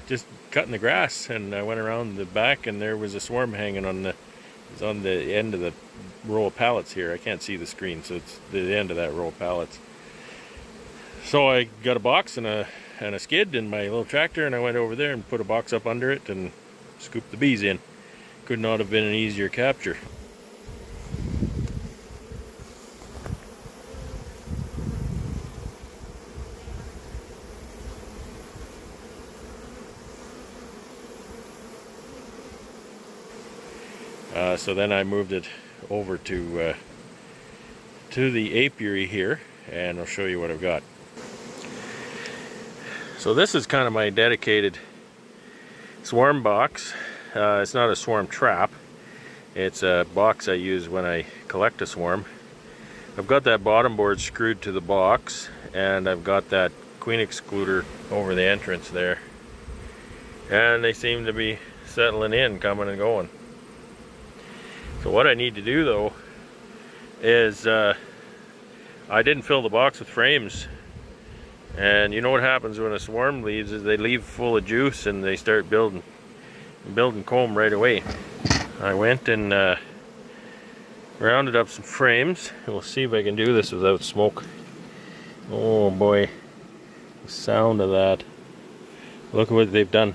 just cutting the grass, and I went around the back, and there was a swarm hanging on the end of the row of pallets here. I can't see the screen, so it's the end of that row of pallets. So I got a box and a skid in my little tractor, and I went over there and put a box up under it and scooped the bees in. Could not have been an easier capture. So then I moved it over to the apiary here, and I'll show you what I've got. So this is kind of my dedicated swarm box. It's not a swarm trap. It's a box I use when I collect a swarm. I've got that bottom board screwed to the box, and I've got that queen excluder over the entrance there. And they seem to be settling in, coming and going. So what I need to do though is I didn't fill the box with frames, and you know what happens when a swarm leaves is they leave full of juice and they start building comb right away. I went and rounded up some frames. We'll see if I can do this without smoke. Oh boy, the sound of that. Look at what they've done.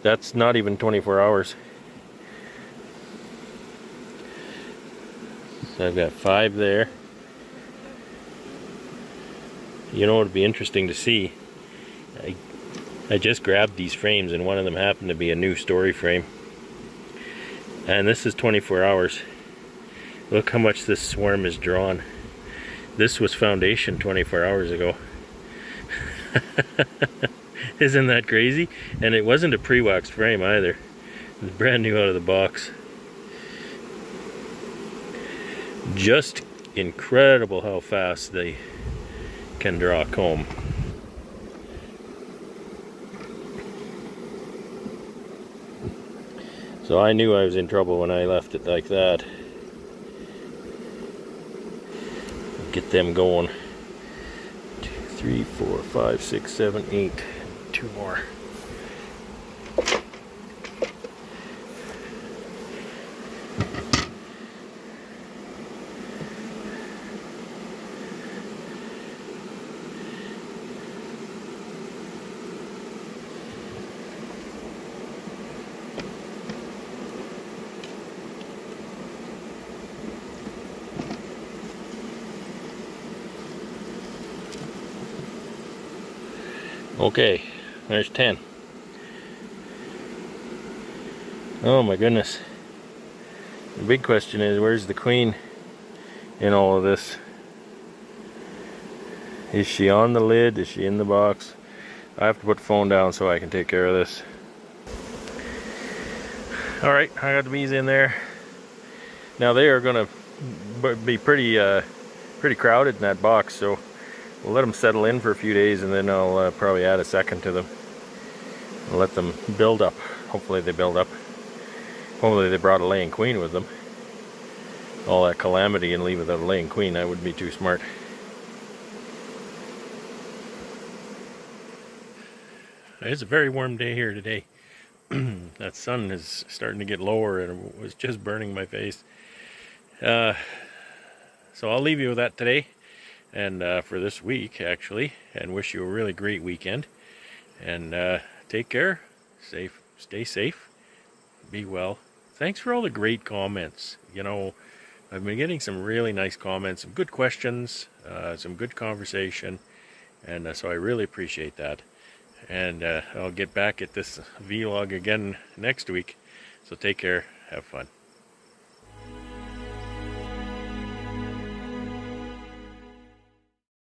That's not even 24 hours. So I've got 5 there. You know, it'd be interesting to see. I just grabbed these frames, and one of them happened to be a new story frame. And this is 24 hours. Look how much this swarm is drawn. This was foundation 24 hours ago. Isn't that crazy? And it wasn't a pre-waxed frame either. It was brand new out of the box. Just incredible how fast they can draw a comb. So I knew I was in trouble when I left it like that. Get them going. 2, 3, 4, 5, 6, 7, 8. 2 more. Okay, there's 10. Oh my goodness. The big question is, where's the queen in all of this? Is she on the lid? Is she in the box? I have to put the phone down so I can take care of this. Alright, I got the bees in there. Now they are going to be pretty crowded in that box, so we'll let them settle in for a few days, and then I'll probably add a second to them. I'll let them build up. Hopefully they build up. Hopefully they brought a laying queen with them. All that calamity and leave without a laying queen, that would be too smart. It's a very warm day here today. That sun is starting to get lower, and it was just burning my face. So I'll leave you with that today. And for this week, actually, and wish you a really great weekend. And take care, stay safe, be well. Thanks for all the great comments. You know, I've been getting some really nice comments, some good questions, some good conversation, and so I really appreciate that. And I'll get back at this vlog again next week. So take care, have fun.